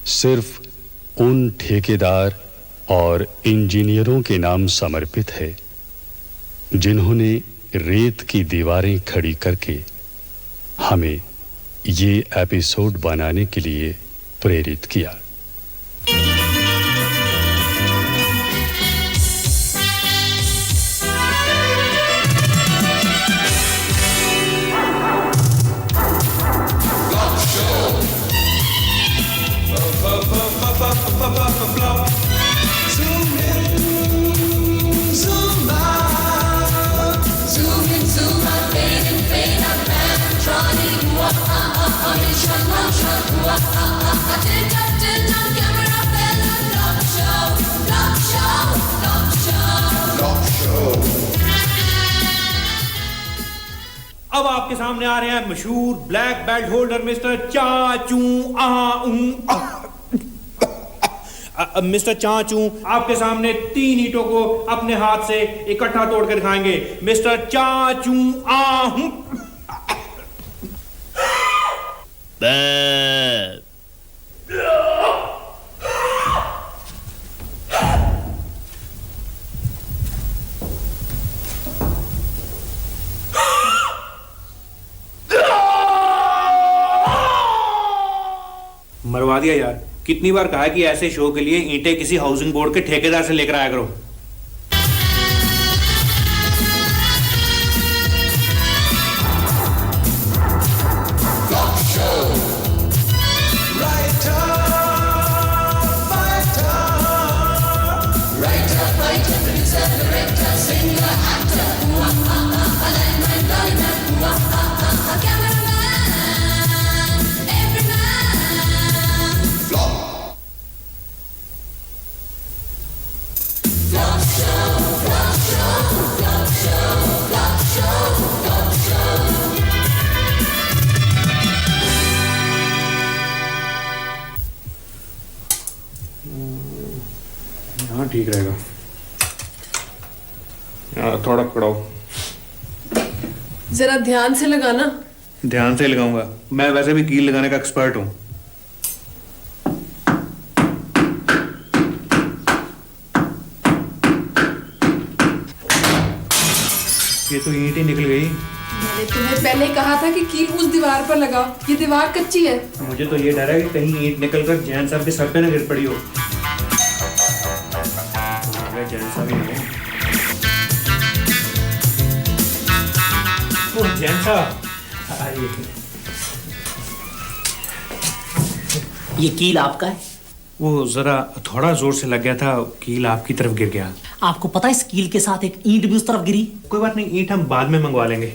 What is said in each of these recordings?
सिर्फ उन ठेकेदार और इंजीनियरों के नाम समर्पित है जिन्होंने रेत की दीवारें खड़ी करके हमें ये एपिसोड बनाने के लिए प्रेरित किया। अब आपके सामने आ रहे हैं मशहूर ब्लैक बेल्ट होल्डर मिस्टर चाचू मिस्टर चाचू आपके सामने 3 ईंटों को अपने हाथ से इकट्ठा तोड़कर दिखाएंगे। मिस्टर चाचू मरवा दिया यार। कितनी बार कहा कि ऐसे शो के लिए ईंटें किसी हाउसिंग बोर्ड के ठेकेदार से लेकर आया करो। हाँ ठीक रहेगा। थोड़ा पकड़ाओ। जरा ध्यान से लगाना। ध्यान से लगाऊंगा। मैं वैसे भी कील लगाने का एक्सपर्ट हूं। ये तो ईंट ही निकल गई। मैंने तुम्हें पहले कहा था कि कील उस दीवार पर लगाओ। ये दीवार कच्ची है। मुझे तो ये डर है कि कहीं ईंट निकलकर जैन साहब के सर पे न गिर पड़ी हो। जैन साहब ही नहीं। ओह जैन साहब, ये कील आपका है? वो जरा थोड़ा जोर से लग गया था, कील आपकी तरफ गिर गया। आपको पता है इस कील के साथ एक ईंट भी उस तरफ गिरी? कोई बात नहीं, ईंट हम बाद में मंगवा लेंगे।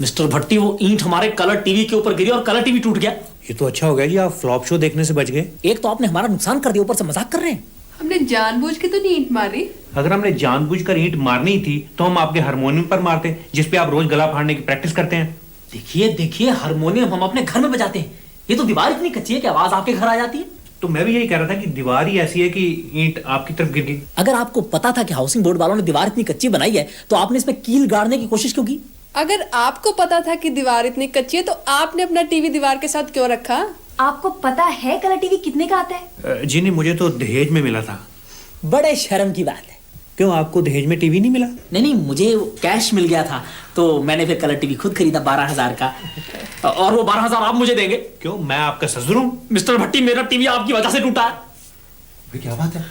मिस्टर भट्टी, वो ईंट हमारे कलर टीवी के ऊपर गिरी और कलर टीवी टूट गया। ये तो अच्छा हो गया जी, आप फ्लॉप शो देखने से बच गए। एक तो आपने हमारा नुकसान कर दिया, ऊपर से मजाक कर रहे हैं। हमने जानबूझ के तो नहीं ईंट मारी। अगर हमने जानबूझकर ईंट मारनी थी तो हम आपके हारमोनियम पर मारते, जिसपे आप रोज गला फाड़ने की प्रैक्टिस करते हैं। देखिए हारमोनियम हम अपने घर में बजाते हैं। ये तो दीवार इतनी कच्ची है कि आवाज आपके घर आ जाती है। तो मैं भी यही कह रहा था कि दीवार ही ऐसी है कि ईंट आपकी तरफ गिर गई। अगर आपको पता था कि हाउसिंग बोर्ड वालों ने दीवार इतनी कच्ची बनाई है तो आपने इसमें कील गाड़ने की कोशिश क्यों की? अगर आपको पता था कि दीवार इतनी कच्ची है तो आपने अपना टीवी दीवार के साथ क्यों रखा? आपको पता है कलर टीवी कितने का आता है? जी नहीं, मुझे तो दहेज में मिला था। बड़े शर्म की बात है। क्यों, आपको दहेज में टीवी नहीं मिला? नहीं, मुझे कैश मिल गया था तो मैंने फिर कलर टीवी खुद खरीदा 12,000 का, और वो 12,000 आप मुझे देंगे। क्यों, मैं आपका ससुर हूं? मिस्टर भट्टी, मेरा टीवी आपकी वजह से टूटा है। भाई क्या बात है,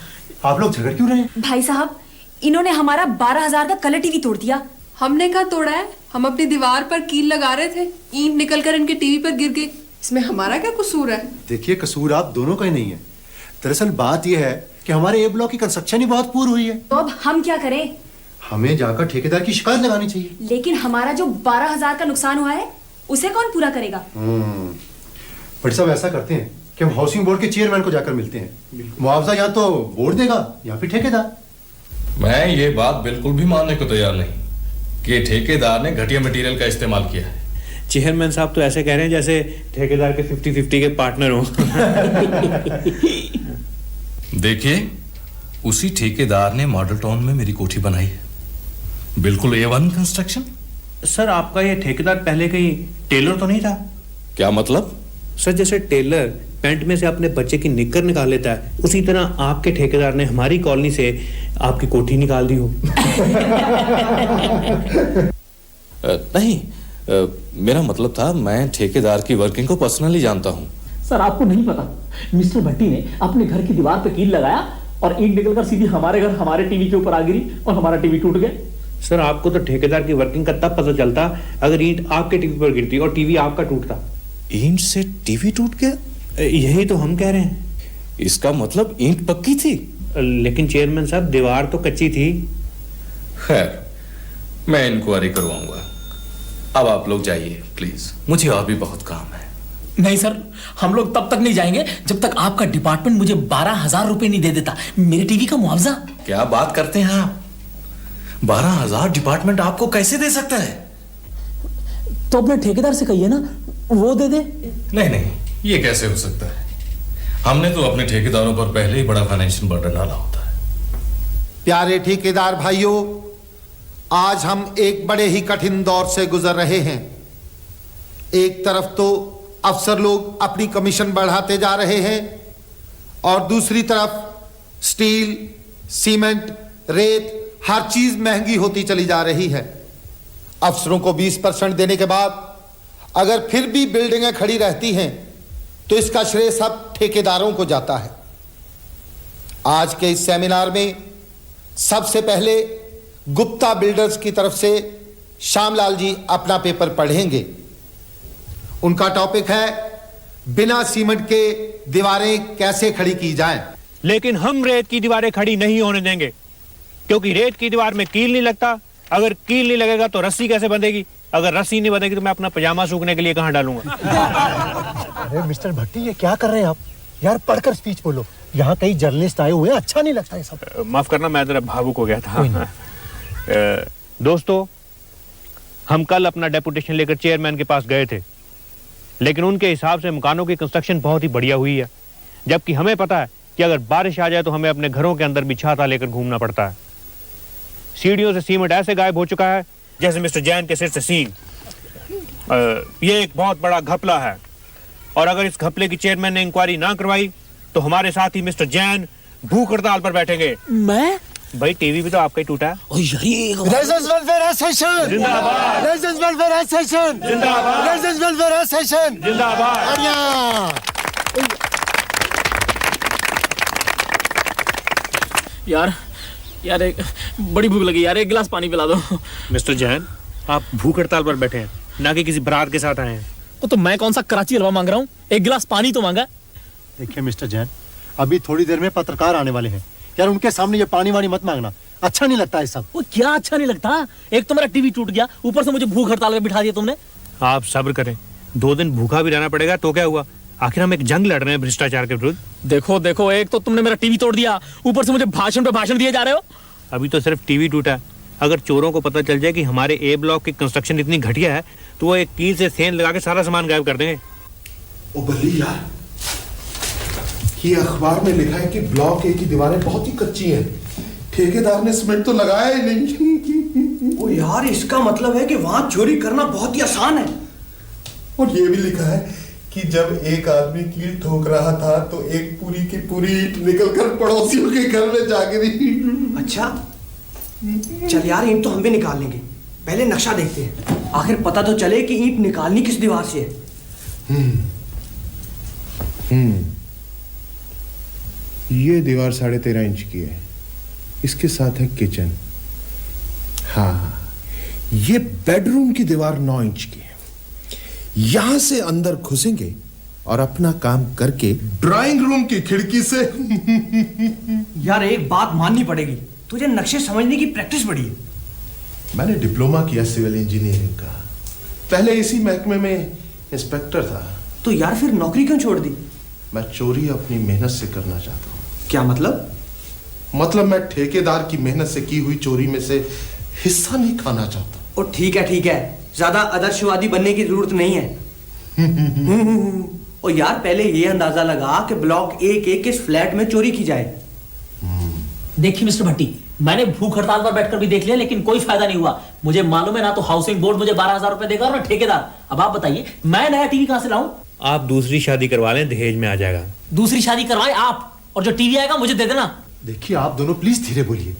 आप लोग झगड़ क्यों रहे हैं? भाई साहब, इन्होंने हमारा 12,000 का कलर टीवी तोड़ दिया। हमने कहा तोड़ा है, हम अपनी दीवार पर कील लगा रहे थे, ईंट निकलकर इनके टीवी पर गिर गई। इसमें हमारा क्या कसूर है? देखिए, कसूर आप दोनों का ही नहीं है। दरअसल बात यह है कि हमारे ए ब्लॉक की कंस्ट्रक्शन ही बहुत पूरी हुई है। तो अब हम क्या करें? हमें जाकर ठेकेदार की शिकायत लगानी चाहिए। लेकिन हमारा जो 12,000 का नुकसान हुआ है उसे कौन पूरा करेगा? बट साहब, ऐसा करते हैं कि हम हाउसिंग बोर्ड के चेयरमैन को जाकर मिलते हैं। मुआवजा या तो बोर्ड देगा या फिर ठेकेदार। मैं ये बात बिल्कुल भी मानने को तैयार नहीं कि ठेकेदार ने घटिया मटेरियल का इस्तेमाल किया है। चेयरमैन साहब तो ऐसे कह रहे हैं जैसे ठेकेदार के 50-50 के पार्टनर हो। देखिए, उसी ठेकेदार ने मॉडल टाउन में मेरी कोठी बनाई है, बिल्कुल A1 कंस्ट्रक्शन। सर, आपका ये ठेकेदार पहले कहीं टेलर तो नहीं था? क्या मतलब? सर, जैसे टेलर पैंट में से अपने बच्चे की निक्कर निकाल लेता है, उसी तरह आपके ठेकेदार ने हमारी कॉलोनी से आपकी कोठी निकाल दी हो। नहीं, मेरा मतलब था मैं ठेकेदार की वर्किंग को पर्सनली जानता हूँ। सर आपको नहीं पता, मिस्टर भट्टी ने अपने घर की दीवार पे कील लगाया और ईंट निकलकर सीधी हमारे घर हमारे टीवी के ऊपर आ गिरी और हमारा टीवी टूट गया। सर आपको तो ठेकेदार की वर्किंग का तब पता चलता अगर ईंट आपके टीवी पर गिरती और टीवी आपका टूटता। ईंट से टीवी टूट गया? यही तो हम कह रहे हैं। इसका मतलब ईंट पक्की थी? लेकिन चेयरमैन साहब दीवार तो कच्ची थी। खैर, मैं इंक्वायरी करवाऊंगा। अब आप लोग जाइए प्लीज, मुझे और भी बहुत काम है। नहीं सर, हम लोग तब तक नहीं जाएंगे जब तक आपका डिपार्टमेंट मुझे 12,000 रुपए नहीं दे देता मेरे टीवी का मुआवजा। क्या बात करते हैं आप? 12,000 डिपार्टमेंट आपको कैसे दे सकता है? तो अपने ठेकेदार से कहिए ना, वो दे दे। नहीं, ये कैसे हो सकता है? हमने तो अपने ठेकेदारों पर पहले ही बड़ा फाइनेंशियल बर्डन डाला होता है। प्यारे ठेकेदार भाइयों, आज हम एक बड़े ही कठिन दौर से गुजर रहे हैं। एक तरफ तो अफसर लोग अपनी कमीशन बढ़ाते जा रहे हैं और दूसरी तरफ स्टील, सीमेंट, रेत हर चीज महंगी होती चली जा रही है। अफसरों को 20% देने के बाद अगर फिर भी बिल्डिंगें खड़ी रहती हैं तो इसका श्रेय सब ठेकेदारों को जाता है। आज के इस सेमिनार में सबसे पहले गुप्ता बिल्डर्स की तरफ से श्यामलाल जी अपना पेपर पढ़ेंगे। उनका टॉपिक है बिना सीमेंट के दीवारें कैसे खड़ी की जाएं। लेकिन हम रेत की दीवारें खड़ी नहीं होने देंगे, क्योंकि रेत की दीवार में कील नहीं लगता। अगर कील नहीं लगेगा तो रस्सी कैसे बंधेगी? अगर रस्सी नहीं बंधेगी तो मैं अपना पजामा सूखने के लिए कहां डालूंगा? अरे मिस्टर भट्टी, ये क्या कर रहे हैं आप? यार पढ़कर स्पीच बोलो, यहाँ कई जर्नलिस्ट आए हुए हैं, अच्छा नहीं लगता ये सब। माफ करना, मैं जरा भावुक हो गया था। दोस्तों, हम कल अपना डेपुटेशन लेकर चेयरमैन के पास गए थे, लेकिन उनके हिसाब से मकानों की कंस्ट्रक्शन बहुत ही बढ़िया हुई है, जबकि हमें पता है कि अगर बारिश आ जाए तो हमें अपने घरों के अंदर भी छाता लेकर घूमना पड़ता है। सीढ़ियों से सीमेंट ऐसे गायब हो चुका है जैसे मिस्टर जैन के सिर से सींग। ये एक बहुत बड़ा घपला है, और अगर इस घपले की चेयरमैन ने इंक्वायरी ना करवाई तो हमारे साथ ही मिस्टर जैन भूख हड़ताल पर बैठेंगे। मैं? भाई टीवी भी तो आपका ही टूटा है। रेजिडेंस वेलफेयर एसोसिएशन जिंदाबाद, रेजिडेंस वेलफेयर एसोसिएशन जिंदाबाद, रेजिडेंस वेलफेयर एसोसिएशन जिंदाबाद। यार एक बड़ी भूख लगी यार, एक गिलास पानी पिला दो। मिस्टर जैन, आप भूख हड़ताल पर बैठे हैं, ना कि किसी बारात के साथ आए हैं। तो मैं कौन सा कराची हलवा मांग रहा हूँ, एक गिलास पानी तो मांगा। देखिए मिस्टर जैन, अभी थोड़ी देर में पत्रकार आने वाले हैं यार, उनके सामने ये पानी वानी मत मांगना, अच्छा नहीं लगता है सब। वो क्या अच्छा नहीं लगता? एक तो मेरा टीवी टूट गया, ऊपर से मुझे भूख हड़ताल पे बिठा दिया तुमने। आप सब्र करें, 2 दिन भूखा भी रहना पड़ेगा तो क्या हुआ? आखिर हम एक जंग लड़ रहे हैं भ्रष्टाचार के विरुद्ध। देखो, एक तो तुमने मेरा टीवी तोड़ दिया, ऊपर से मुझे भाषण पे भाषण दिए जा रहे हो। अभी तो सिर्फ टीवी टूटा है, अगर चोरों को पता चल जाए कि हमारे ए ब्लॉक की कंस्ट्रक्शन इतनी घटिया है तो वो एक कील से सेंध लगा के सारा सामान गायब कर देंगे। ओ बल्ली यार, ये अखबार में लिखा है कि ब्लॉक ए की दीवारें बहुत ही कच्ची हैं, ठेकेदार ने सीमेंट तो लगाया ही नहीं। ओ यार, इसका मतलब है कि वहां चोरी करना बहुत ही आसान है। और ये भी लिखा है कि जब एक आदमी कील ठोक रहा था तो एक पूरी की पूरी ईंट निकलकर पड़ोसियों के घर में जा गिरी। अच्छा, चल यार, ईंट तो हम भी निकाल लेंगे, पहले नक्शा देखते हैं, आखिर पता तो चले कि ईंट निकालनी किस दीवार से है। ये दीवार 13.5 इंच की है, इसके साथ है किचन। हाँ, ये बेडरूम की दीवार 9 इंच की है। यहां से अंदर घुसेंगे और अपना काम करके ड्राइंग रूम की खिड़की से। यार एक बात माननी पड़ेगी, तुझे नक्शे समझने की प्रैक्टिस बड़ी है। मैंने डिप्लोमा किया सिविल इंजीनियरिंग का, पहले इसी महकमे में इंस्पेक्टर था। तो यार फिर नौकरी क्यों छोड़ दी? मैं चोरी अपनी मेहनत से करना चाहता हूँ। क्या मतलब? मतलब मैं ठेकेदार की मेहनत से की हुई चोरी में से हिस्सा नहीं खाना चाहता। ओ ठीक है, ज्यादा आदर्शवादी बनने की जरूरत नहीं है। और यार पहले ये अंदाजा लगा कि ब्लॉक ए के किस फ्लैट में चोरी की जाए। देखिए मिस्टर भट्टी, मैंने भूख हड़ताल पर बैठकर भी देख लिया, लेकिन कोई फायदा नहीं हुआ। मुझे मालूम है ना तो हाउसिंग बोर्ड मुझे 12,000 रुपए देगा और ना ठेकेदार। अब आप बताइए, मैं नया टीवी कहां से लाऊं? आप दूसरी शादी करवा लें, दहेज में आ जाएगा। दूसरी शादी करवाए आप, और जो टीवी आएगा मुझे दे देना। देखिए आप दोनों प्लीज धीरे बोलिए।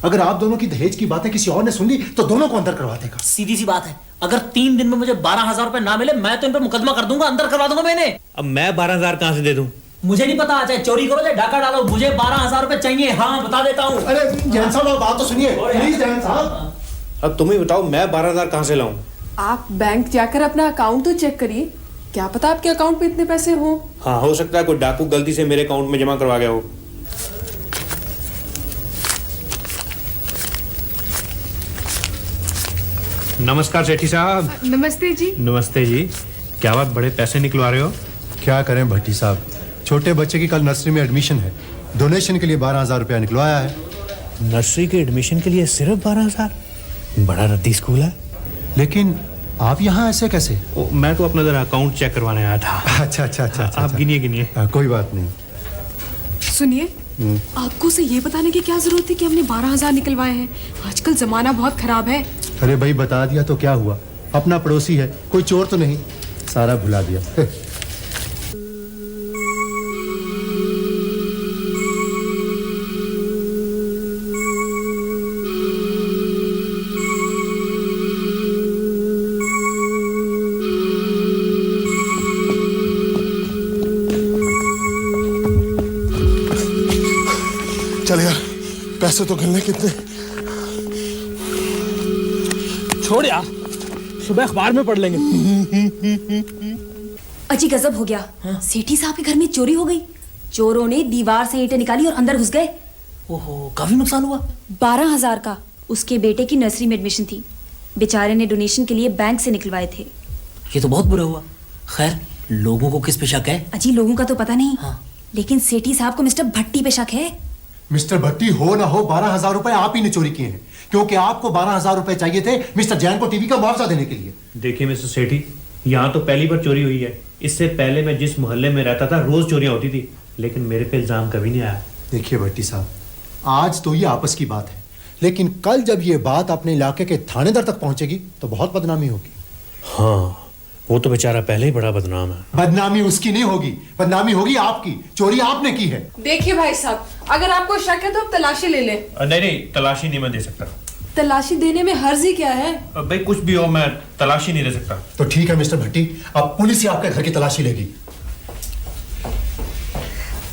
अगर आप दोनों की दहेज की बातें किसी और ने सुन ली तो दोनों को अंदर करवा देगा। सीधी सी बात है, अगर 3 दिन में मुझे 12,000 रुपए ना मिले मैं तो इन पर मुकदमा कर दूंगा, अंदर करवा दूंगा मैंने। अब मैं 12,000 कहां से दे दूं? मुझे नहीं पता, चाहे चोरी करो चाहे डाका डालो, मुझे 12,000 रुपए चाहिए। हाँ बता देता हूँ। अरे जैन साहब बात तो सुनिए प्लीज जैन साहब। अब तुम ही बताओ मैं 12,000 कहां से लाऊं? आप बैंक जाकर अपना अकाउंट तो चेक करिए, क्या पता आपके अकाउंट में इतने पैसे हो। हाँ, हो सकता है कोई डाकू गलती से मेरे अकाउंट में जमा करवा गया हो। नमस्कार सेठी साहब। नमस्ते जी। नमस्ते जी। क्या बात, बड़े पैसे निकलवा रहे हो? क्या करें भट्टी साहब, छोटे बच्चे की कल नर्सरी में एडमिशन है, डोनेशन के लिए 12,000 रुपया निकलवाया है। नर्सरी के एडमिशन के लिए सिर्फ 12,000? बड़ा रद्दी स्कूल है। लेकिन आप यहाँ ऐसे कैसे? मैं तो अपना जरा अकाउंट चेक करवाने आया था। अच्छा। आप गिनिए। कोई बात नहीं। सुनिए, आपको उसे ये बताने की क्या जरूरत थी कि हमने 12,000 निकलवाए हैं? आजकल जमाना बहुत खराब है। अरे भाई बता दिया तो क्या हुआ, अपना पड़ोसी है, कोई चोर तो नहीं, सारा भुला दिया। चल यार, पैसे तो गिनने कितने। छोड़ यार, सुबह अखबार में पढ़ लेंगे। अजी गजब हो गया। सेठी साहब के घर में चोरी हो गई। चोरों ने दीवार से ईंटें निकाली और अंदर घुस गए। ओहो, काफी नुकसान हुआ। 12,000 का। उसके बेटे की नर्सरी में एडमिशन थी, बेचारे ने डोनेशन के लिए बैंक से निकलवाए थे। ये तो बहुत बुरा हुआ। खैर, लोगों को किस पे शक है? अजी लोगों का तो पता नहीं। हाँ। लेकिन सेठी साहब को मिस्टर भट्टी पे शक है। मिस्टर भट्टी हो ना हो 12,000 रुपए आप ही ने चोरी किए हैं, क्योंकि आपको 12,000 रुपए चाहिए थे मिस्टर जैन को टीवी का मुआवजा देने के लिए। देखिए मिस्टर सेठी, यहाँ तो पहली बार चोरी हुई है। इससे पहले मैं जिस मोहल्ले में रहता था रोज चोरियां होती थी, लेकिन मेरे पे इल्जाम कभी नहीं आया। देखिए भट्टी साहब, आज तो ये आपस की बात है, लेकिन कल जब ये बात अपने इलाके के थानेदार तक पहुंचेगी तो बहुत बदनामी होगी। हाँ, वो तो बेचारा पहले ही बड़ा बदनाम है। बदनामी उसकी नहीं होगी, बदनामी होगी आपकी। चोरी आपने की है। देखिए भाई साहब, अगर आपको शक है तो आप तलाशी ले लें। नहीं, तलाशी नहीं मैं दे सकता। तलाशी देने में हर्ज ही क्या है? भाई कुछ भी हो, मैं तलाशी नहीं दे सकता। तो ठीक है मिस्टर भट्टी, अब पुलिस ही आपके घर की तलाशी लेगी।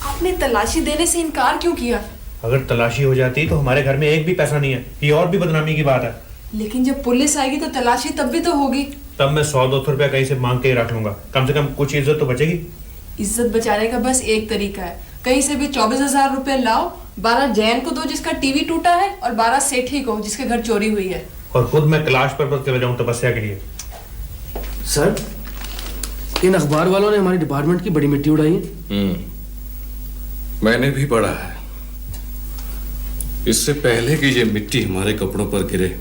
आपने तलाशी देने से इनकार क्यों किया? अगर तलाशी हो जाती तो हमारे घर में एक भी पैसा नहीं है, ये और भी बदनामी की बात है। लेकिन जब पुलिस आएगी तो तलाशी तब भी तो होगी। तब मैं 100-200 रुपया कहीं से मांग के रख लूंगा, कम से कम कुछ इज्जत तो बचेगी। इज्जत बचाने का बस एक तरीका है, कहीं से भी 24,000 रुपए लाओ, 12 जैन को दो जिसका टीवी टूटा है और 12 सेठी को जिसके घर चोरी हुई है। और खुद मैं कैलाश पर्वत चले जाऊं तपस्या के लिए। सर, इन अखबार वालों ने हमारे डिपार्टमेंट की बड़ी मिट्टी उड़ाई है। मैंने भी पढ़ा है। इससे पहले कि ये मिट्टी हमारे कपड़ों पर गिरे,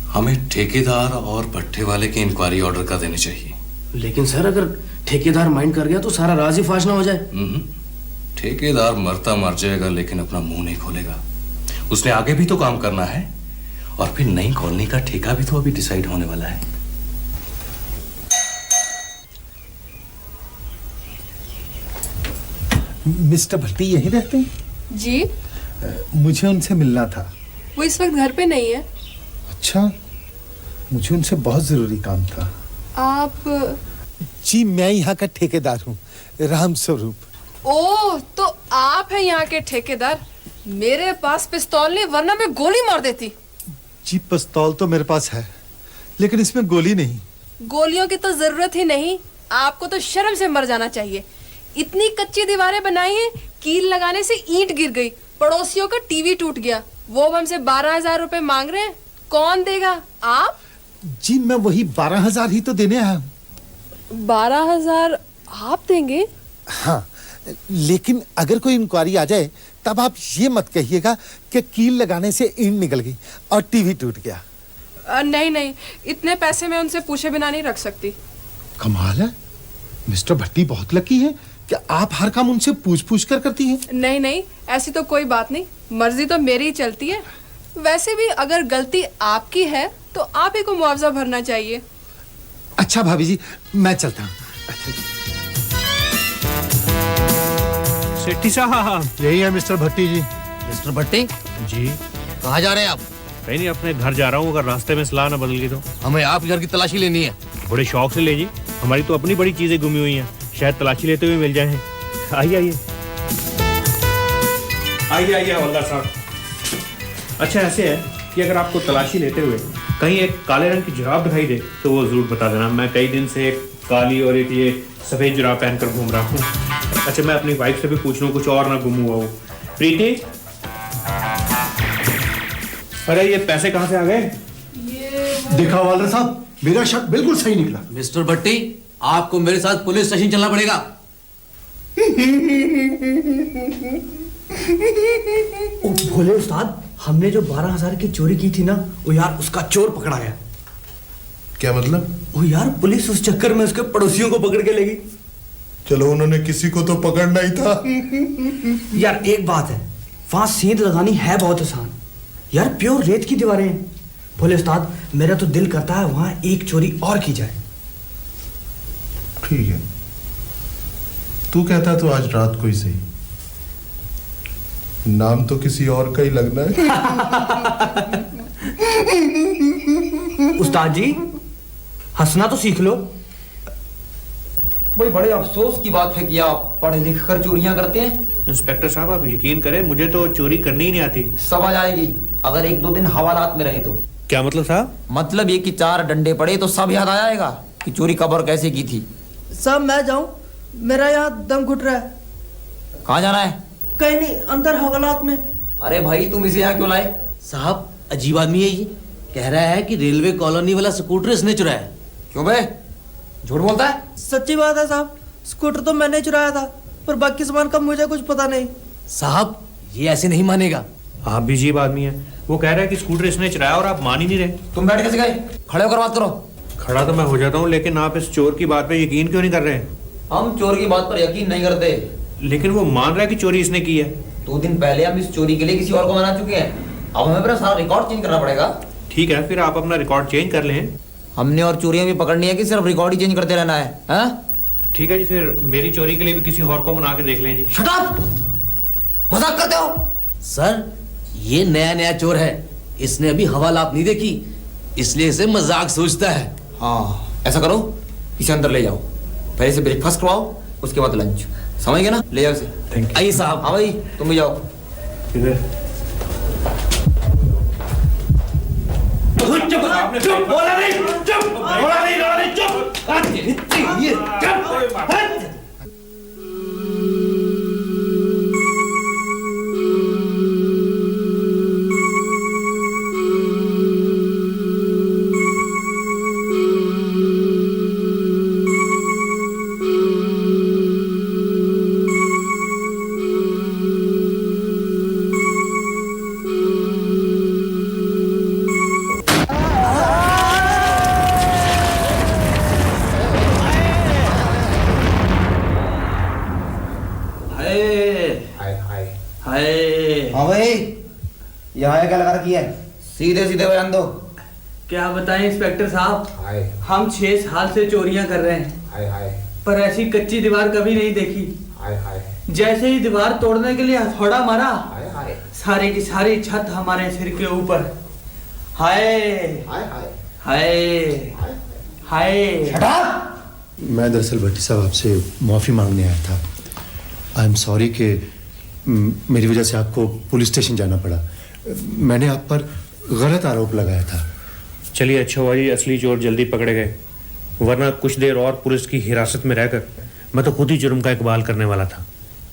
हमें ठेकेदार और भट्टे वाले की इंक्वायरी ऑर्डर कर देनी चाहिए। लेकिन सर, अगर ठेकेदार माइंड कर गया तो सारा राज ही फाश ना हो जाए। ठेकेदार मरता मर जाएगा, लेकिन अपना मुंह नहीं खोलेगा। उसने आगे भी तो काम करना है, और फिर नई कॉलोनी का ठेका भी तो अभी डिसाइड होने वाला है। मिस्टर भट्टी यहीं रहते हैं? जी, मुझे उनसे मिलना था। वो इस वक्त घर पे नहीं है। अच्छा, मुझे उनसे बहुत जरूरी काम था। आप? जी, मैं यहाँ का ठेकेदार हूँ, राम स्वरूप। ओह, तो आप हैं यहाँ के ठेकेदार। मेरे पास पिस्तौल नहीं, वरना मैं गोली मार देती। जी, पिस्तौल तो मेरे पास है, लेकिन इसमें गोली नहीं। गोलियों की तो जरूरत ही नहीं, आपको तो शर्म से मर जाना चाहिए। इतनी कच्ची दीवारें बनाई हैं, कील लगाने से ईंट गिर गई, पड़ोसियों का टीवी टूट गया, वो हमसे 12,000 रुपए मांग रहे हैं। कौन देगा? आप? जी, मैं वही 12,000 ही तो देने आया हूँ। 12,000 आप देंगे? हाँ, लेकिन अगर कोई इंक्वायरी आ जाए तब आप ये मत कहिएगा कि कील लगाने से ईंट निकल गई और टीवी टूट गया। नहीं, इतने पैसे मैं उनसे पूछे बिना नहीं रख सकती। कमाल है, मिस्टर भट्टी बहुत लकी है कि आप हर काम उनसे पूछ कर करती हैं। नहीं, ऐसी तो कोई बात नहीं, मर्जी तो मेरी ही चलती है। वैसे भी अगर गलती आपकी है तो आप ही को मुआवजा भरना चाहिए। अच्छा भाभी जी, मैं चलता हूँ। अच्छा जी। सेठी साहब। यही है मिस्टर भट्टी जी। मिस्टर भट्टी जी। कहाँ जा रहे हैं आप? कहीं नहीं, अपने घर जा रहा हूँ, अगर रास्ते में सलाह ना बदल गई तो। हमें आपके घर की तलाशी लेनी है। बड़े शौक से ले जी, हमारी तो अपनी बड़ी चीजें गुमी हुई हैं, शायद तलाशी लेते हुए मिल जाए। आइए आइए आइए आइए हवलदार साहब। अच्छा ऐसे है कि अगर आपको तलाशी लेते हुए कहीं एक काले रंग की जुराब दिखाई दे तो वो जरूर बता देना। मैं कई दिन से एक काली और एक ये सफेद जुराब पहनकर घूम रहा हूँ। अच्छा मैं अपनी वाइफ से भी पूछ लूँ कुछ और ना गुम हुआ हो। प्रीति, अरे ये पैसे कहाँ से आ गए? देखा हवलदार साहब, मेरा शक बिल्कुल सही निकला। मिस्टर भट्टी, आपको मेरे साथ पुलिस स्टेशन चलना पड़ेगा। ओ भोले उस्ताद, हमने जो 12,000 की चोरी की थी ना, वो यार उसका चोर पकड़ा गया। क्या मतलब? वो यार पुलिस उस चक्कर में उसके पड़ोसियों को पकड़ के ले गई। चलो, उन्होंने किसी को तो पकड़ना ही था। यार एक बात है, वहां सेंध लगानी है बहुत आसान। यार प्योर रेत की दीवारें हैं। भोले उस्ताद, मेरा तो दिल करता है वहां एक चोरी और की जाए। ठीक है, तू कहता तो आज रात को ही सही। नाम तो किसी और का ही लगना है। उस्ताद जी, हंसना तो सीख लो। भाई बड़े अफसोस की बात है कि आप पढ़े लिख कर चोरियां करते हैं। इंस्पेक्टर साहब आप यकीन करें, मुझे तो चोरी करनी ही नहीं आती। सब आ जाएगी अगर 1-2 दिन हवालात में रहे तो। क्या मतलब साहब? मतलब ये कि 4 डंडे पड़े तो सब याद आ जाएगा कि चोरी कब और कैसे की थी। सब मैं जाऊं, मेरा यहाँ दम घुट रहा है। कहाँ जाना है? कहीं नहीं, अंदर हवालात में। अरे भाई तुम इसे यहाँ क्यों लाए? साहब अजीब आदमी है ये, कह रहा है कि रेलवे कॉलोनी वाला स्कूटर इसने चुराया। क्यों बे, झूठ बोलता है? सच्ची बात है साहब, स्कूटर तो मैंने चुराया था, पर बाकी सामान का मुझे कुछ पता नहीं। साहब ये ऐसे नहीं मानेगा। आप भी अजीब आदमी है, वो कह रहा है कि स्कूटर इसने चुराया और आप मान ही नहीं रहे। तुम बैठ कैसे गए? खड़े होकर बात करो। खड़ा तो मैं हो जाता हूँ, लेकिन आप इस चोर की बात पे यकीन क्यों नहीं कर रहे? हम चोर की बात पर यकीन नहीं करते। लेकिन वो मान रहा है कि चोरी इसने की है। 2 दिन पहले हम इस चोरी के लिए किसी और को मना चुके हैं। अब हमें अपना सारा रिकॉर्ड चेंज करना पड़ेगा। ठीक है, फिर आप अपना रिकॉर्ड चेंज कर लें। हमने और चोरियां भी पकड़नी है कि सिर्फ रिकॉर्ड ही चेंज करते रहना है? ठीक है जी, फिर मेरी चोरी के लिए भी किसी और को बना के देख लें जी। Shut up! मजाक करते हो? सर ये नया चोर है, इसने अभी हवालात नहीं देखी, इसलिए इसे मजाक सोचता है। हाँ ऐसा करो, इसे अंदर ले जाओ, पहले से ब्रेकफास्ट करवाओ, उसके बाद लंच। समझ गए ना? ले जाओ इसे। Thank you. आइए साहब। हाँ भाई तुम भी जाओ। चुप बोला नहीं, चुप बोला नहीं, चुप। हाँ भाई, यहाँ क्या लगा रखी है? सीधे सीधे बयान दो। क्या बताएं इंस्पेक्टर साहब, हम 6 साल से चोरियां कर रहे हैं, पर ऐसी कच्ची दीवार कभी नहीं देखी। जैसे ही दीवार तोड़ने के लिए हथौड़ा मारा, सारी की सारी छत हमारे सिर के ऊपर। हाय हाय हाय। मैं दरअसल भट्टी साहब आपसे माफ़ी मांगने आया था। आई एम सॉरी कि मेरी वजह से आपको पुलिस स्टेशन जाना पड़ा। मैंने आप पर गलत आरोप लगाया था। चलिए अच्छा हुआ जी, असली चोर जल्दी पकड़े गए, वरना कुछ देर और पुलिस की हिरासत में रहकर मैं तो खुद ही जुर्म का इकबाल करने वाला था।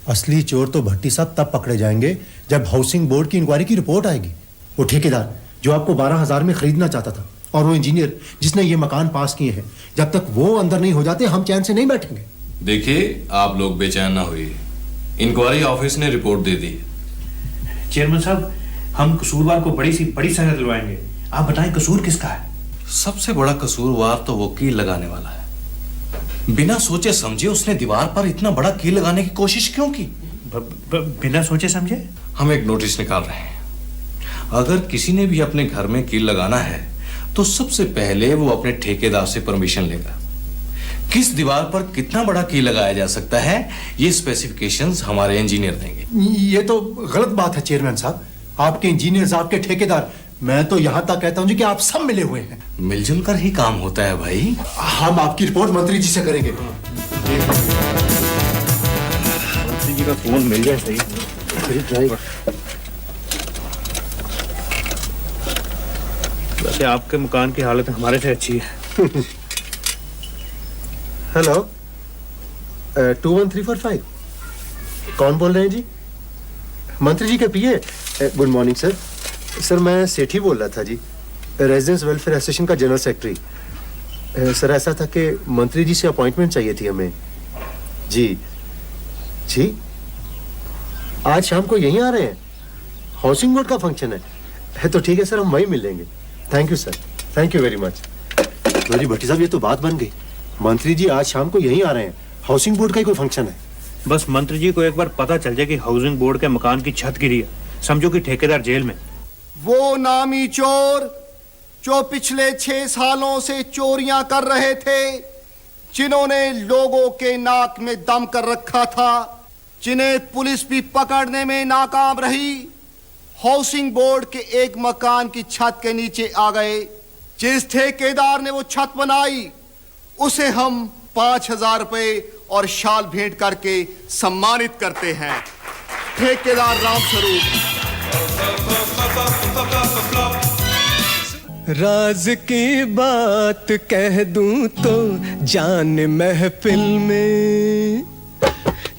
असली चोर तो भट्टी साहब तब पकड़े जाएंगे जब हाउसिंग बोर्ड की इंक्वायरी की रिपोर्ट आएगी। वो ठेकेदार जो आपको 12,000 में खरीदना चाहता था, और वो इंजीनियर जिसने ये मकान पास किए हैं, जब तक वो अंदर नहीं हो जाते हम चैन से नहीं बैठेंगे। देखिए आप लोग बेचैन ना होइए, इंक्वायरी ऑफिस ने रिपोर्ट दे दी। चेयरमैन साहब, हम कसूरवार को बड़ी सजा दिलवाएंगे। आप बताएं कसूर किसका है? सबसे बड़ा कसूरवार तो वो कील लगाने वाला है। बिना सोचे समझे उसने दीवार पर इतना बड़ा कील लगाने की कोशिश क्यों की? बिना सोचे समझे? हम एक नोटिस निकाल रहे हैं, अगर किसी ने भी अपने घर में कील लगाना है तो सबसे पहले वो अपने ठेकेदार से परमिशन लेगा। किस दीवार पर कितना बड़ा की लगाया जा सकता है, ये स्पेसिफिकेशंस हमारे इंजीनियर देंगे। ये तो गलत बात है चेयरमैन साहब। आपके इंजीनियर्स, आपके ठेकेदार, मैं तो यहाँ तक कहता हूँ जी कि आप सब मिले हुए हैं। मिलजुल कर ही काम होता है भाई। हम आपकी रिपोर्ट मंत्री जी से करेंगे। मंत्री जी का फोन मिल जाए सही। वैसे आपके मकान की हालत हमारे से अच्छी है। हेलो, 21345 कौन बोल रहे हैं जी? मंत्री जी के PA. Good morning sir. Sir मैं सेठी बोल रहा था जी, रेजिडेंस वेलफेयर एसोसिएशन का जनरल सेक्रेटरी। सर ऐसा था कि मंत्री जी से अपॉइंटमेंट चाहिए थी हमें। जी जी, आज शाम को यहीं आ रहे हैं? हाउसिंग बोर्ड का फंक्शन है तो ठीक है सर, हम वहीं मिल लेंगे। Thank you sir, thank you very much. तो जी भट्टी साहब, ये तो बात बन गई। मंत्री जी आज शाम को यहीं आ रहे हैं, हाउसिंग बोर्ड का ही कोई फंक्शन है। बस मंत्री जी को एक बार पता चल जाए कि हाउसिंग बोर्ड के मकान की छत गिरी है, समझो कि ठेकेदार जेल में। वो नामी चोर जो पिछले 6 सालों से चोरियां कर रहे थे, जिन्होंने लोगों के नाक में दम कर रखा था, जिन्हें पुलिस भी पकड़ने में नाकाम रही, हाउसिंग बोर्ड के एक मकान की छत के नीचे आ गए। जिस ठेकेदार ने वो छत बनाई, उसे हम 5,000 रुपए और शाल भेंट करके सम्मानित करते हैं। ठेकेदार रामस्वरूप। राज की बात कह दूं तो जान महफिल में,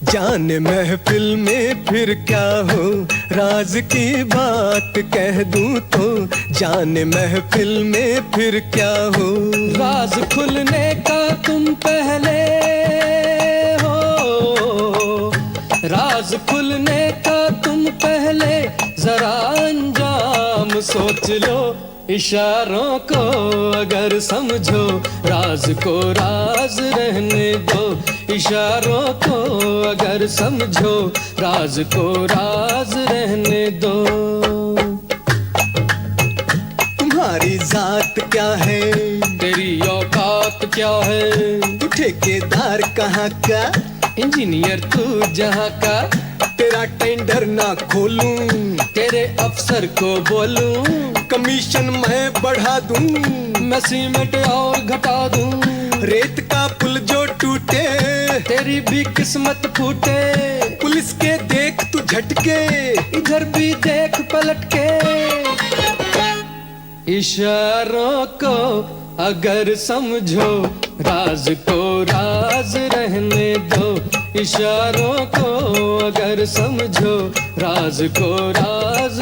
जान महफिल में फिर क्या हो। राज की बात कह दूं तो जान महफिल में फिर क्या हो। राज खुलने का तुम पहले हो, राज खुलने का तुम पहले जरा अंजाम सोच लो। इशारों को अगर समझो, राज को राज रहने दो। इशारों को अगर समझो, राज को राज रहने दो। तुम्हारी जात क्या है, तेरी औकात क्या है। तू ठेकेदार कहाँ का, इंजीनियर तू जहाँ का। तेरा टेंडर ना खोलूं, तेरे अफसर को बोलूं। कमीशन मैं बढ़ा दूं, मैं सीमेंट और घटा दूं। रेत का पुल जो टूटे, तेरी भी किस्मत फूटे। पुलिस के देख तू झटके, इधर भी देख पलट के। इशारों को अगर समझो, राज को राज रहने दो। इशारों को अगर समझो, राज को राज